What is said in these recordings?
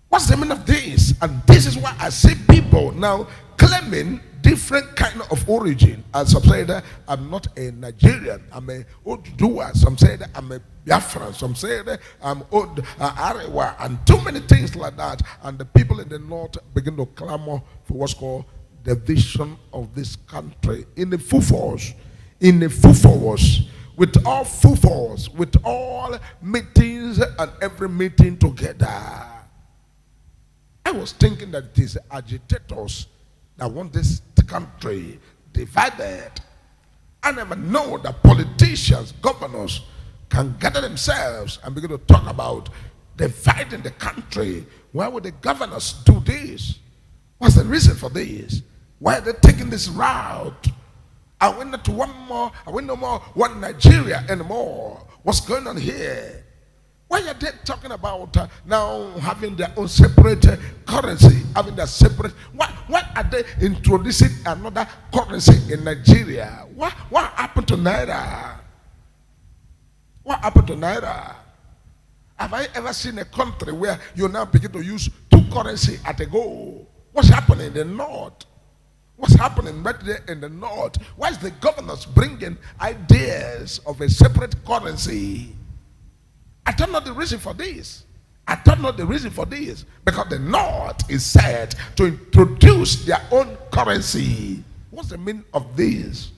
What's the meaning of this? And this is why I see people now claiming different kind of origin. As some say that I'm not a Nigerian, I'm a Oduduwa. Some say that I'm a Biafran. Some say that I'm Arewa, and too many things like that. And the people in the north begin to clamor for what's called the vision of this country in the full force, with all full force, with all meetings and every meeting together. I was thinking that it is agitators that want this country divided. I never know that politicians, governors can gather themselves and begin to talk about dividing the country. Why would the governors do this? What's the reason for this? Why are they taking this route? Are we not one more? Are we no more one Nigeria anymore? What's going on here? Why are they talking about now having their own separate currency, having their separate? Why are they introducing another currency in Nigeria? What happened to Naira? What happened to Naira? Have I ever seen a country where you now begin to use two currency at a go? What's happening in the north? What's happening right there in the north? Why is the governors bringing ideas of a separate currency? I don't know the reason for this. Because the North is said to introduce their own currency. What's the meaning of this?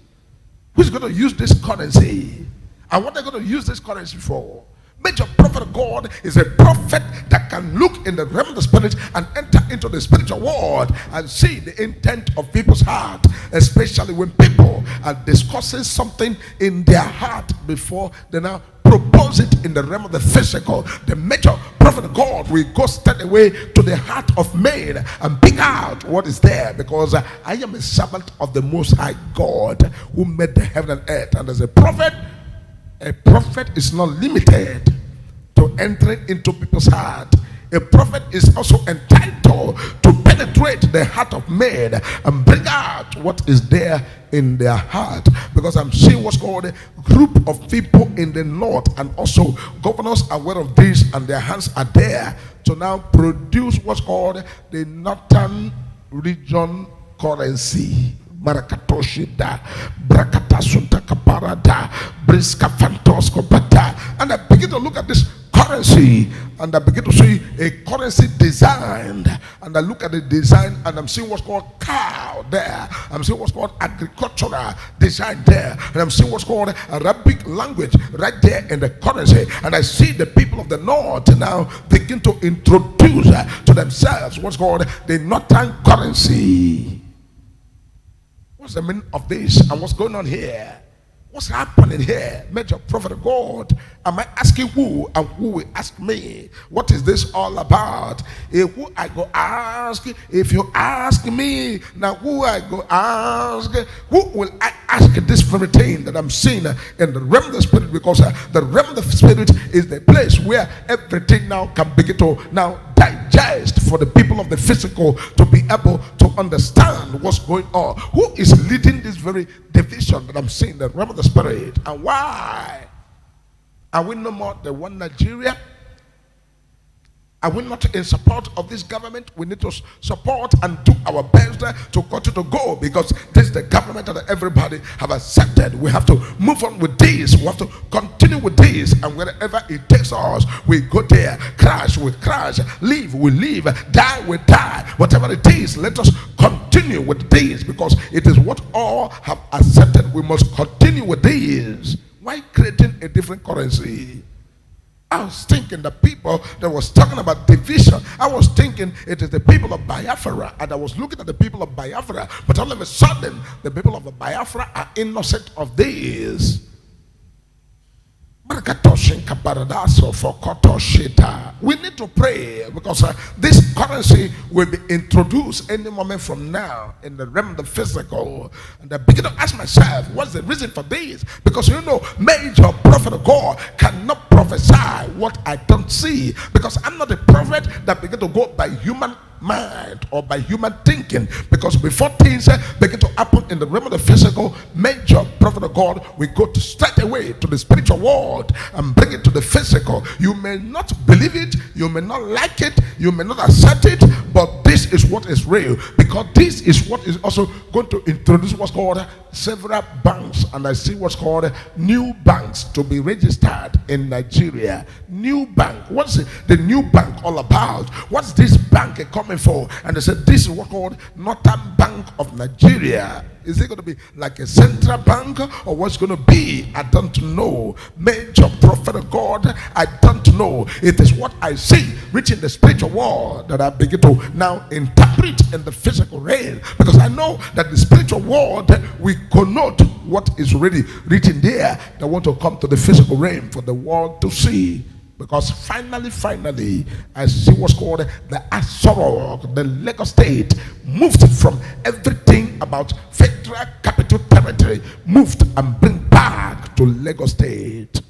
Who's going to use this currency? And what are they going to use this currency for? Major prophet of God is a prophet that can look in the realm of the spirit and enter into the spiritual world and see the intent of people's heart, especially when people are discussing something in their heart before they now propose it in the realm of the physical. The major prophet of God will go straight away to the heart of man and pick out what is there, because I am a servant of the Most High God who made the heaven and earth. And as a prophet is not limited to entering into people's heart. A prophet is also entitled to penetrate the heart of man and bring out what is there in their heart. Because I'm seeing what's called a group of people in the north, and also governors are aware of this, and their hands are there to now produce what's called the northern region currency. Marakatoshida, Brakatasunta Kaparada, Briska Fantoskopata. And I begin to look at this currency, and I begin to see a currency designed. And I look at the design, and I'm seeing what's called cow there. I'm seeing what's called agricultural design there. And I'm seeing what's called Arabic language right there in the currency. And I see the people of the north now begin to introduce to themselves what's called the northern currency. What's the meaning of this, and what's going on here? What's happening here? Major prophet of God, am I asking who, and who will ask me? What is this all about? If who I go ask, if you ask me, now who I go ask? Who will I ask this very thing that I'm seeing in the realm of the spirit? Because the realm of the spirit is the place where everything now can begin to now digest for the people of the physical to be able to understand what's going on. Who is leading this very division that I'm seeing in the realm of the spirit, and why? Are we no more the one Nigeria? Are we not in support of this government? We need to support and do our best to continue to go, because this is the government that everybody have accepted. We have to move on with this. We have to continue with this, and wherever it takes us, we go there. Crash, we crash. Live, we live. Die, we die. Whatever it is, let us continue with this, because it is what all have accepted. We must continue with this. Why creating a different currency? I was thinking the people that was talking about division, I was thinking it is the people of Biafra, and I was looking at the people of Biafra, but all of a sudden the people of Biafra are innocent of this. We need to pray, because this currency will be introduced any moment from now in the realm of the physical. And I begin to ask myself, what's the reason for this? Because major prophet of God cannot prophesy what I don't see, because I'm not a prophet that begin to go by human mind or by human thinking, because before things begin to happen in the realm of the physical, major prophet of God, we go to straight away to the spiritual world and bring it to the physical. You may not believe it, you may not like it, you may not accept it, but this is what is real, because this is what is also going to introduce what's called several banks, and I see what's called new banks to be registered in Nigeria. New bank. What's the new bank all about? What's this bank coming for? And they said this is what's called Northern Bank of Nigeria. Is it going to be like a central bank, or what's going to be? I don't know. Major prophet of God, I don't know. It is what I see reaching the spiritual world that I begin to now interpret in the physical realm, because I know that the spiritual world we connote what is already written there. They want to come to the physical realm for the world to see. Because finally, I see what's called the Asorok, the Lagos state, moved from everything about federal capital territory, moved and bring back to Lagos state.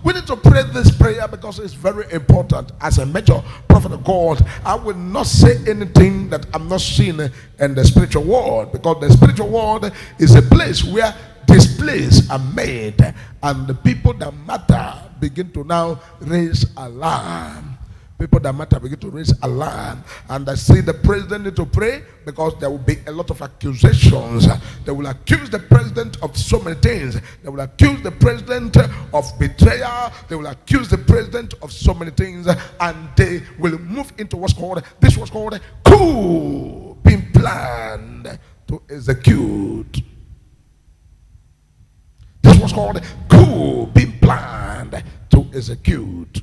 We need to pray this prayer because it's very important. As a major prophet of God, I will not say anything that I'm not seeing in the spiritual world, because the spiritual world is a place where displays are made and the people that matter begin to now raise alarm. People that matter begin to raise alarm. And I see the president need to pray, because there will be a lot of accusations. They will accuse the president of so many things. They will accuse the president of betrayal. They will accuse the president of so many things, and they will move into what's called coup, being planned to execute. This was called coup, being planned to execute.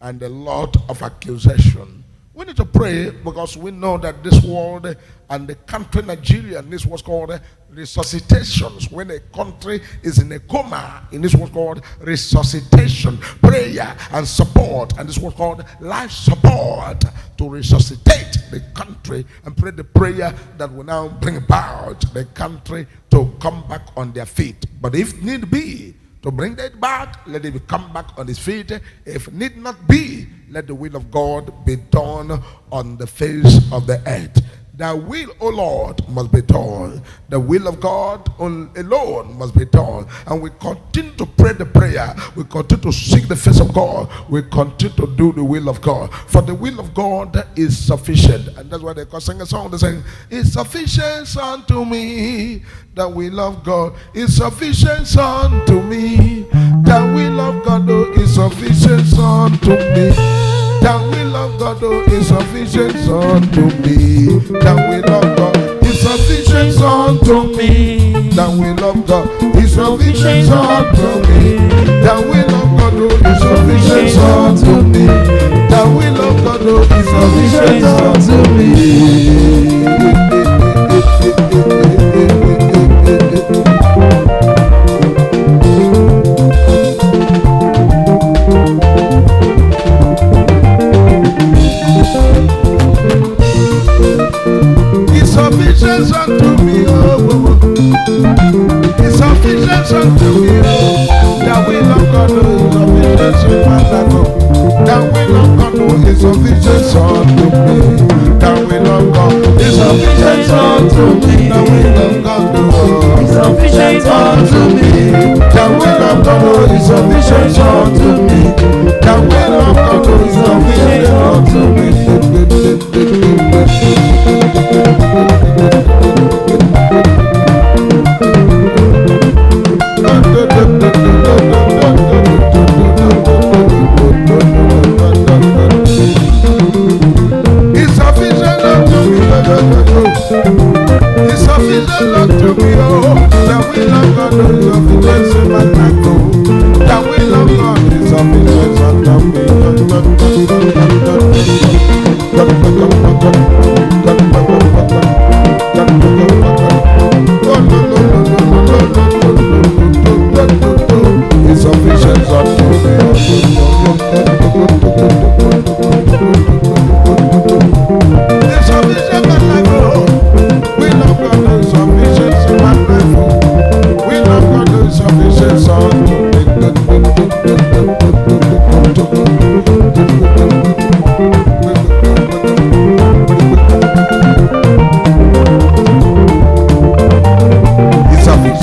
And a lot of accusation. We need to pray, because we know that this world and the country Nigeria needs what's called resuscitations. When a country is in a coma, in this what's called resuscitation, prayer and support, and this what's called life support to resuscitate the country, and pray the prayer that will now bring about the country to come back on their feet. But if need be, to bring that back, let it come back on his feet. If need not be, let the will of God be done on the face of the earth. Thy will, O Lord, must be done. The will of God alone must be done. And we continue to pray the prayer. We continue to seek the face of God. We continue to do the will of God. For the will of God is sufficient. And that's why they sing a song. They say, it's sufficient unto me. The will of God is sufficient unto me. The will of God is sufficient unto me. The will of God is sufficient unto me. The will of God is sufficient unto me. The will of God is sufficient unto me. The will of God is sufficient unto me. The will of God is sufficient unto me. Sufficient unto me, oh, it's sufficient unto me, oh. The will of God is sufficient in my life, oh. The will of God is sufficient unto me. The will of God is sufficient unto me. The will of God is sufficient unto me. The will of God is sufficient unto me. The will of God is sufficient unto me. It's sufficient unto me. It's sufficient unto me. Oh, the will of God is sufficient in my life. Oh, the will of God is sufficient unto me. It's sufficient unto me. We love God,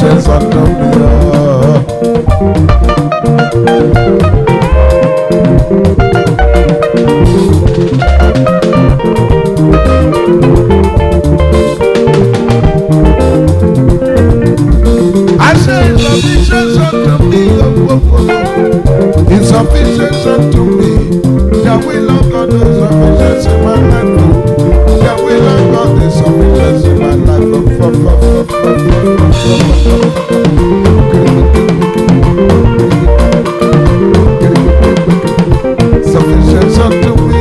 sufficiency unto me. I say sufficiency unto me. Insufficiency unto me. The will of God is sufficiency in my life. The will of God is sufficiency in my life. Sufficiency unto me. Sufficiency unto me.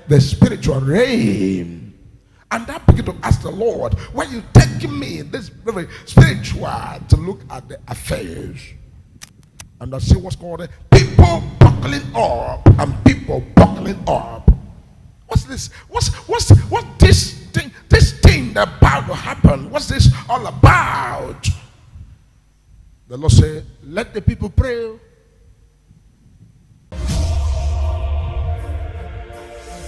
The spiritual realm, and I begin to ask the Lord, when you take me this very spiritual to look at the affairs, and I see what's called people buckling up and people buckling up. What's this? What's this thing about to happen? What's this all about? The Lord said, let the people pray.